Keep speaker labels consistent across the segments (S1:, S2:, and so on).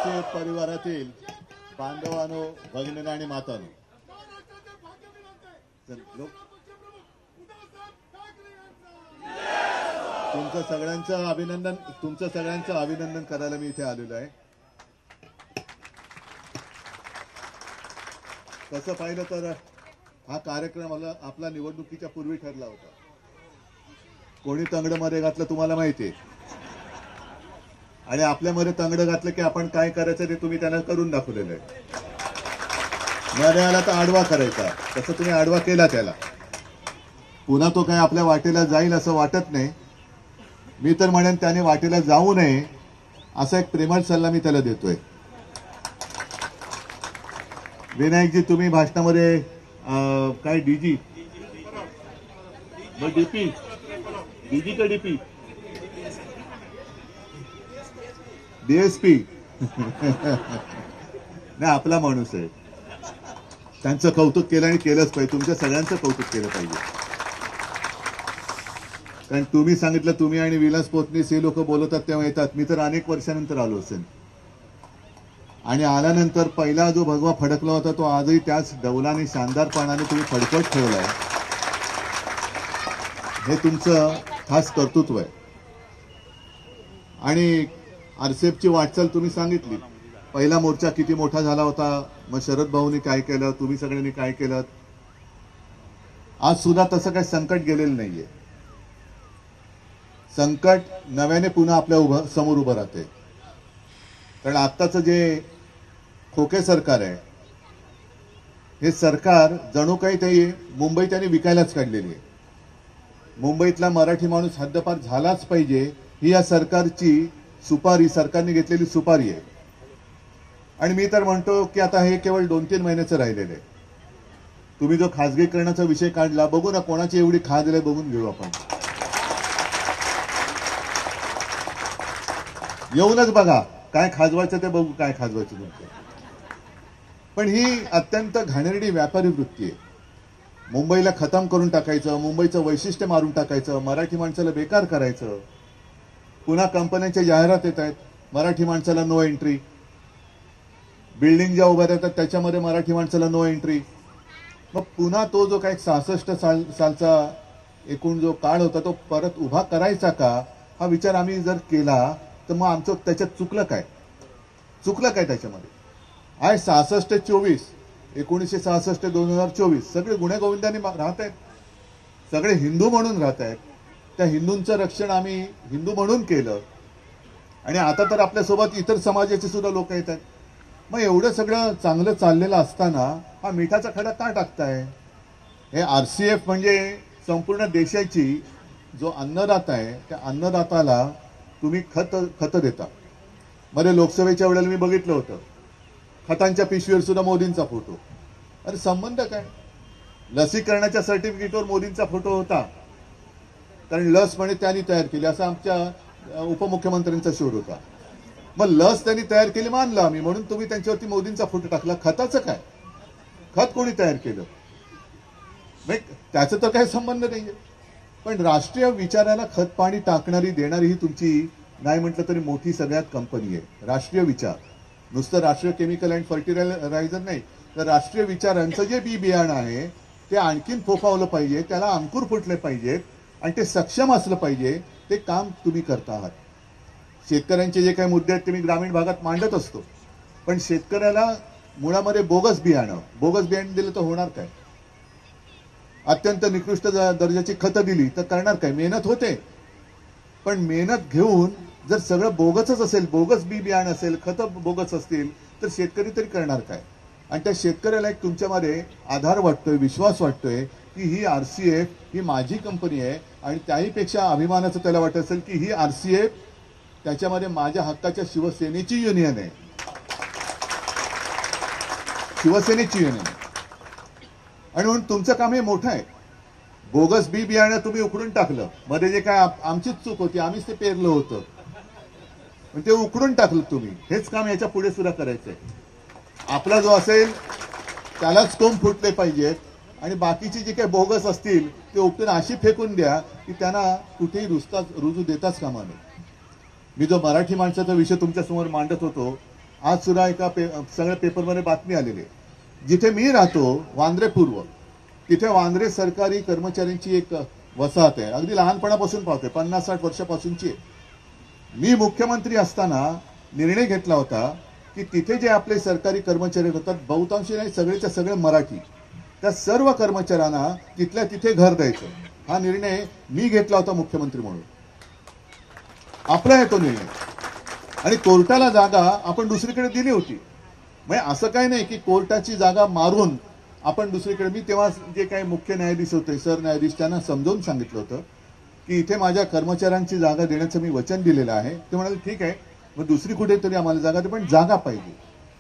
S1: RCF परिवारातील बांधवांनो, भगिनींनो आणि मातांनो, तुमचं सगळ्यांचं अभिनंदन करायला मी इथे आलेलो आहे. तसं पाहिलं तर हा कार्यक्रम आपला निवडणुकीच्या पूर्वी ठरला होता. कोणी तंगड मध्ये घातलं तुम्हाला माहिती आहे, आणि आपल्यामध्ये तंगड घातलं की आपण काय करायचं ते तुम्ही त्यांना करून दाखवलेलं आहे. मध्ये आला तर आडवा करायचा, तसं तुम्ही आडवा केला त्याला. पुन्हा तो काय आपल्या वाटेला जाईल असं वाटत नाही. मी तर म्हणेन त्याने वाटेला जाऊ नये असा एक प्रेमळ सल्ला मी त्याला देतोय. विनायकजी, तुम्ही भाषणामध्ये काय डीजी डीपी डीजी का डीपी डीएसपी नाही, आपला माणूस आहे. त्यांचं कौतुक केलं आणि केलंच पाहिजे. तुमच्या सगळ्यांचं कौतुक केलं पाहिजे. कारण तुम्ही सांगितलं, तुम्ही आणि विलास पोतनीस हे लोक बोलवतात तेव्हा येतात. मी तर अनेक वर्षानंतर आलो असेल, आणि आल्यानंतर पहिला जो भगवा फडकला होता तो आजही त्याच डौलाने शानदारपणाने तुम्ही फडकत ठेवलाय. हे तुमचं खास कर्तृत्व आहे. आणि आरसीएफची वाटचाल तुम्ही सांगितली. पहिला मोर्चा किती मोठा झाला होता, मग शरद भाऊनी काय केलं, तुम्ही सगळ्यांनी काय केलं. आज सुद्धा तसं काही संकट गेलेलं नाहीये. संकट नव्याने पुन्हा आपल्या समोर उभं राहते. कारण आत्ताचं जे खोके सरकार आहे, हे सरकार जणू काही ते मुंबई त्यांनी विकायलाच काढलेली आहे. मुंबईतला मराठी माणूस हद्दपार झालाच पाहिजे ही या सरकारची सुपारी, सरकारने घेतलेली सुपारी आहे. आणि मी तर म्हणतो की आता हे केवळ 2-3 महिन्याचं राहिलेलं आहे. तुम्ही जो खासगीकरणाचा विषय काढला, बघू ना कोणाची एवढी खाज आहे, बघून घेऊ आपण. येऊनच बघा काय खाजवायचं ते, बघू काय खाजवायचं तुमचं. पण ही अत्यंत घाणेरडी व्यापारी वृत्ती आहे. मुंबईला खतम करून टाकायचं, मुंबईचं वैशिष्ट्य मारून टाकायचं, मराठी माणसाला बेकार करायचं. पुन्हा कंपन्यांच्या जाहिरात येत आहेत, मराठी माणसाला नो एंट्री. बिल्डिंग ज्या उभ्या राहतात त्याच्यामध्ये मराठी माणसाला नो एंट्री. मग पुन्हा तो जो काही 66 सालचा एकूण जो काळ होता तो परत उभा करायचा का, हा विचार आम्ही जर केला तर मग आमचं त्याच्यात चुकलं काय त्याच्यामध्ये. आहे 66-24, 1966-2024 सगळे गुण्यागोविंदाने राहत आहेत. सगळे हिंदू म्हणून राहत आहेत. त्या हिंदूंचं रक्षण आम्ही हिंदू म्हणून केलं, आणि आता तर आपल्यासोबत इतर समाजाचे सुद्धा लोक येत आहेत. मग एवढं सगळं चांगलं चाललेलं असताना हा मिठाचा खडा का टाकताय. हे आरसीएफ म्हणजे संपूर्ण देशाची जो अन्नदाता आहे, त्या अन्नदाताला तुम्ही खत देता. मध्ये लोकसभेच्या वेळेला मी बघितलं होतं, खतांच्या पिशवीवर सुद्धा मोदींचा फोटो. अरे संबंध काय. लसीकरणाच्या सर्टिफिकेटवर मोदींचा फोटो होता, कारण लस म्हणे त्यांनी तयार केली असा आमच्या उपमुख्यमंत्र्यांचा शोध होता. मग लस त्यांनी तयार केली मानलं आम्ही, म्हणून तुम्ही त्यांच्यावरती मोदींचा फोटो टाकला. खताचं काय, खत कोणी तयार केलं, त्याचा तर काही संबंध नाहीये. पण राष्ट्रीय विचाराला खत पाणी टाकणारी देणारी ही तुमची नाही म्हटलं तरी मोठी सगळ्यात कंपनी आहे. राष्ट्रीय विचार, नुसतं राष्ट्रीय केमिकल अँड फर्टिलायझर नाही, तर राष्ट्रीय विचारांचं जे बी बियाणं आहे ते आणखीन फोफावलं पाहिजे, त्याला अंकुर फुटले पाहिजेत, आणि ते सक्षम असलं पाहिजे. ते काम तुम्ही करता आहात. शेतकऱ्यांचे जे काही मुद्दे आहेत ते मी ग्रामीण भागात मांडत असतो, पण शेतकऱ्याला मुळामध्ये बोगस बियाणं दिलं तर होणार काय. अत्यंत निकृष्ट दर्जाची खतं दिली तर करणार काय. मेहनत होते, पण मेहनत घेऊन जर सगळं बोगसच असेल, बोगस बियाणं असेल, खतं बोगस असतील, तर शेतकरी तरी करणार काय. आणि त्या शेतकऱ्याला एक तुमच्यामध्ये आधार वाटतोय, विश्वास वाटतोय की ही आरसीएफ ही माझी कंपनी आहे, आणि त्याहीपेक्षा अभिमानाचं त्याला वाटत असेल की ही आरसीएफ त्याच्यामध्ये माझ्या हक्काच्या शिवसेनेची युनियन आहे. आणि म्हणून तुमचं काम हे मोठं आहे. बोगस बियाणं तुम्ही उकडून टाकलं, मध्ये जे काय आमचीच चूक होती, आम्हीच ते पेरलं होतं, पण ते उकडून टाकलं तुम्ही. हेच काम याच्या पुढे सुद्धा करायचंय. आपला जो असेल त्यालाच कोंब फुटले पाहिजेत, आणि बाकीची जे काही बोगस असतील ते उपटून अशी फेकून द्या की त्यांना कुठेही रुजू देताच कामा नये. मी जो मराठी माणसाचा विषय तुमच्या समोर मांडत होतो आज सुद्धा एका सगळ्या पेपरमध्ये बातमी आलेली आहे, जिथे मी राहतो वांद्रे पूर्व, तिथे वांद्रे सरकारी कर्मचाऱ्यांची एक वसाहत आहे, अगदी लहानपणापासून पाहतोय, 50-60 वर्षापासूनची आहे. मी मुख्यमंत्री असताना निर्णय घेतला होता की तिथे जे आपले सरकारी कर्मचारी होतात, बहुतांशी नाही सगळेच्या सगळे मराठी, त्या सर्व कर्मचाऱ्यांना तिथल्या तिथे घर द्यायचं. हा निर्णय मी घेतला होता मुख्यमंत्री म्हणून. आपला आहे तो निर्णय. आणि कोर्टाला जागा आपण दुसरीकडे दिली होती. म्हणजे असं काही नाही की कोर्टाची जागा मारून आपण दुसरीकडे. मी तेव्हा जे काही मुख्य न्यायाधीश होते, सरन्यायाधीश, त्यांना समजावून सांगितलं होतं की इथे माझ्या कर्मचाऱ्यांची जागा देण्याचं मी वचन दिलेलं आहे. ते म्हणाले ठीक आहे, मग दुसरी कुठेतरी आम्हाला जागा दे, पण जागा पाहिजे.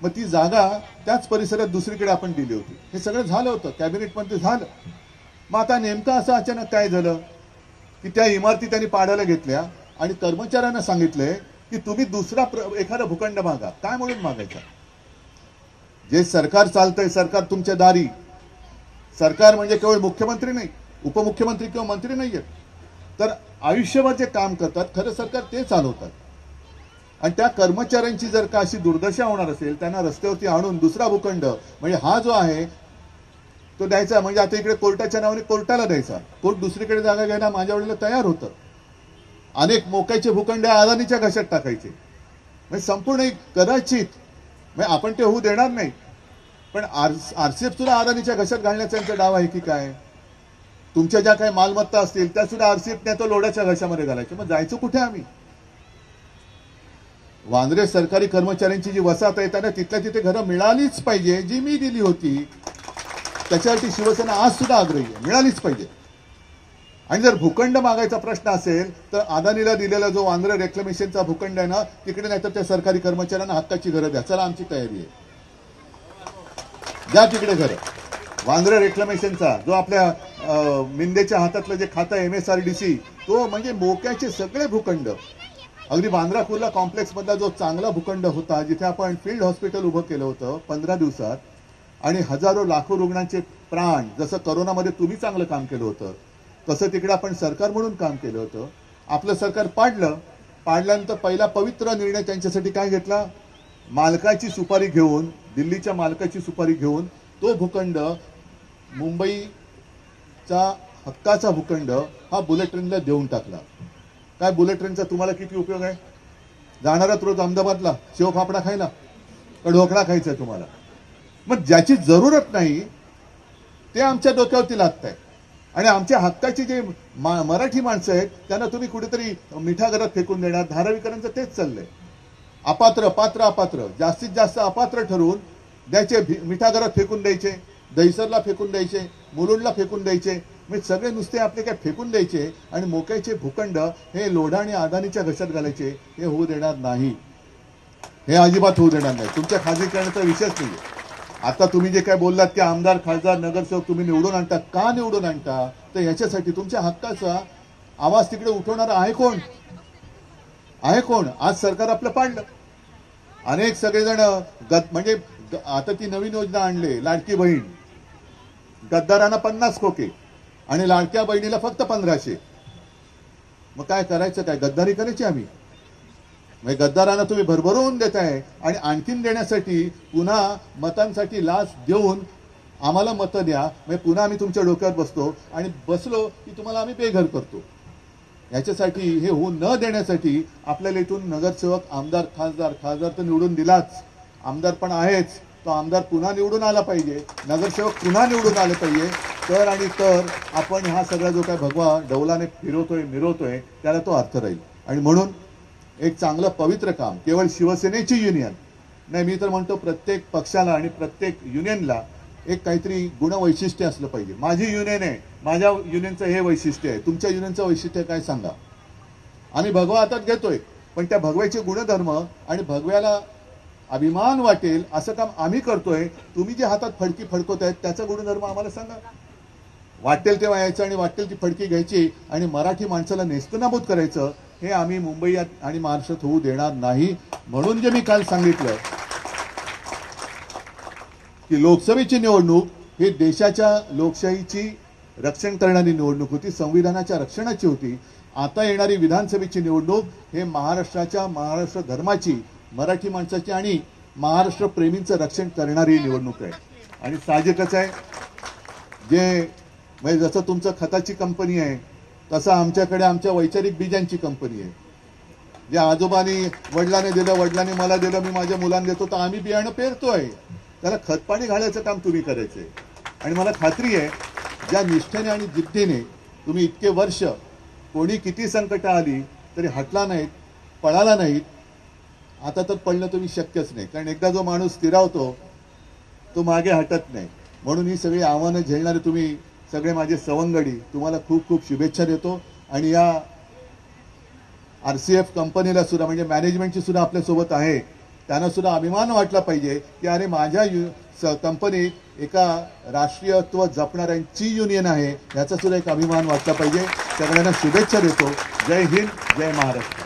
S1: मग ती जागा त्याच परिसरात दुसरीकडे आपण दिली होती. हे सगळं झालं होतं, कॅबिनेटमध्ये झालं. मग आता नेमकं असं अचानक काय झालं की त्या इमारती त्यांनी पाडायला घेतल्या आणि कर्मचाऱ्यांना सांगितलंय की तुम्ही दुसरा एखादा भूखंड मागा. काय म्हणून मागायचा? जे सरकार चालतंय, सरकार तुमच्या दारी. सरकार म्हणजे केवळ मुख्यमंत्री नाही, उपमुख्यमंत्री किंवा मंत्री नाहीयेत, तर आयुष्यभर जे काम करतात खरं सरकार ते चालवतात. आणि त्या कर्मचाऱ्यांची जर का अशी दुर्दशा होणार असेल, त्यांना रस्त्यावरती आणून दुसरा भूखंड म्हणजे हा जो आहे तो द्यायचा, म्हणजे आता इकडे कोर्टाच्या नावाने कोर्टाला द्यायचा. कोर्ट दुसरीकडे जागा घ्यायला माझ्या वेळेला तयार होतं. अनेक मोक्याचे भूखंड अदानीच्या घशात टाकायचे. म्हणजे संपूर्ण कदाचित म्हणजे आपण ते होऊ देणार नाही, पण आरसीएफ सुद्धा अदानीच्या घशात घालण्याचा त्यांचा डाव आहे की काय? तुमच्या ज्या काही मालमत्ता असतील त्या सुद्धा आरसीएफने तो लोडाच्या घशामध्ये घालायचे. मग जायचं कुठे आम्ही? वांद्रे सरकारी कर्मचाऱ्यांची जी वसाहत आहे त्यांना तिथल्या तिथे घरं मिळालीच पाहिजे, जी मी दिली होती. त्याच्यावरती शिवसेना आज सुद्धा आग्रही आहे, मिळालीच पाहिजे. आणि जर भूखंड मागायचा प्रश्न असेल तर अदानीला दिलेला जो वांद्रे रेक्लेमेशनचा भूखंड आहे ना, तिकडे नाही तर त्या सरकारी कर्मचाऱ्यांना हक्काची घरं द्या. चला, आमची तयारी आहे, द्या तिकडे घरं. वांद्रे रेक्लेमेशनचा जो आपल्या मिंदेच्या हातातलं जे खातं MSRDC, तो म्हणजे मोक्याचे सगळे भूखंड, अगदी बांद्रा कुर्ला कॉम्प्लेक्स मधला जो चांगला भूखंड होता, जिथे आपण फील्ड हॉस्पिटल उभं केलं होतं 15 दिवसात, आणि हजारो लाखो रुग्णांचे प्राण, जसं करोनामध्ये तुम्ही चांगलं काम केलं होतं तसं तिकडे आपण सरकार म्हणून काम केलं होतं. आपलं सरकार पाडल्यानंतर पहिला पवित्र निर्णय त्यांच्यासाठी काय घेतला? मालकाची सुपारी घेऊन, दिल्लीच्या मालकाची सुपारी घेऊन तो भूखंड, मुंबईचा हक्काचा भूखंड हा बुलेट ट्रेनला देऊन टाकला. काय बुलेट ट्रेनचा तुम्हाला किती उपयोग आहे? जाणारात रोज अहमदाबादला शेवफाफडा खायला का ढोकळा खायचा तुम्हाला? मग ज्याची जरूरत नाही ते आमच्या डोक्यावरती लादताय. आणि आमच्या हक्काची जे मराठी माणसं आहेत त्यांना तुम्ही कुठेतरी मिठागरात फेकून देणार. धारावीकरांचं तेच चाललंय. अपात्र, पात्र, अपात्र, जास्तीत जास्त अपात्र ठरवून द्यायचे, मिठागरात फेकून द्यायचे, दहिसरला फेकून द्यायचे, मुलुंडला फेकून द्यायचे. म्हणजे सगळे नुसते आपले काय फेकून द्यायचे आणि मोक्याचे भूखंड हे लोढा आणि अदानीच्या घशात घालायचे. हे होऊ देणार नाही, हे अजिबात होऊ देणार नाही. तुमच्या खाजगीकरणाचा विषयच नाही. आता तुम्ही जे काय बोललात की आमदार, खासदार, नगरसेवक तुम्ही निवडून आणता, का निवडून आणता? तर याच्यासाठी तुमच्या हक्काचा आवाज तिकडे उठवणारा आहे कोण? आहे कोण? आज सरकार आपलं पाडलं. अनेक सगळेजण म्हणजे आता ती नवीन योजना आणले, लाडकी बहीण. गद्दारांना 50 खोके आणि लाडक्या बहिणीला फक्त 1500. मग काय करायचं? काय गद्दारी करायची आम्ही? म्हणजे गद्दारांना तुम्ही भरभरून देताय आणि आणखीन देण्यासाठी पुन्हा मतांसाठी लाच देऊन आम्हाला मतं द्या, म्हणजे पुन्हा आम्ही तुमच्या डोक्यावर बसतो आणि बसलो की तुम्हाला आम्ही बेघर करतो. याच्यासाठी, हे होऊ न देण्यासाठी आपल्याला इथून नगरसेवक, आमदार, खासदार तर निवडून दिलाच, आमदार पण आहेच, तो आमदार पुन्हा निवडून आला पाहिजे, नगरसेवक पुन्हा निवडून आले पाहिजे. तर आणि तर आपण हा सगळा जो काय भगवा डौलाने फिरवतोय, मिरवतोय, त्याला तो अर्थ राहील. आणि म्हणून एक चांगलं पवित्र काम, केवळ शिवसेनेची युनियन नाही, मी तर म्हणतो प्रत्येक पक्षाला आणि प्रत्येक युनियनला एक काहीतरी गुणवैशिष्ट्य असलं पाहिजे. माझी युनियन आहे, माझ्या युनियनचं हे वैशिष्ट्य आहे, तुमच्या युनियनचं वैशिष्ट्य काय सांगा? आम्ही भगवा हातात घेतोय, पण त्या भगव्याचे गुणधर्म आणि भगव्याला अभिमान वाटेल असं काम आम्ही करतोय. तुम्ही जे हातात फडकी फडकवतायत त्याचा गुणधर्म आम्हाला सांगा. वाटेल तेव्हा यायचं आणि वाटेल ती फडकी घ्यायची आणि मराठी माणसाला नेस्तनाबूत करायचं, हे आम्ही मुंबई आणि महाराष्ट्रात होऊ देणार नाही. म्हणून जे मी काल सांगितलं की लोकसभेची निवडणूक ही देशाच्या लोकशाहीची रक्षण करणारी निवडणूक होती, संविधानाच्या रक्षणाची होती. आता येणारी विधानसभेची निवडणूक हे महाराष्ट्र धर्माची, मराठी माणसाची आणि महाराष्ट्र प्रेमींचं रक्षण करणारी निवडणूक आहे. आणि साहजिकच आहे, जे म्हणजे जसं तुमचं खताची कंपनी आहे तसं आमच्याकडे आमच्या वैचारिक बीजांची कंपनी आहे. जे आजोबांनी वडिलांनी दिलं, वडिलांनी मला दिलं, मी माझ्या मुलांना देतो, तर आम्ही बियाणं पेरतोय. त्याला खतपाणी घालायचं काम तुम्ही करायचंय. आणि मला खात्री आहे, ज्या निष्ठेने आणि जिद्दीने तुम्ही इतके वर्ष कोणी किती संकट आली तरी हटला नाहीत, पळाला नाहीत. आता तर पडणं तुम्ही शक्यच नाही, कारण एकदा जो माणूस स्थिरावतो तो मागे हटत नाही. म्हणून ही सगळी आव्हानं झेलणारे तुम्ही सगळे माझे सवंगडी, तुम्हाला खूप खूप शुभेच्छा देतो. आणि या RCF कंपनीला सुद्धा, म्हणजे मॅनेजमेंटची सुद्धा आपल्यासोबत आहे, त्यांना सुद्धा अभिमान वाटला पाहिजे की अरे माझ्या कंपनीत एका राष्ट्रीयत्व जपणाऱ्यांची युनियन आहे, याचा सुद्धा एक अभिमान वाटला पाहिजे. सगळ्यांना शुभेच्छा देतो. जय हिंद, जय महाराष्ट्र.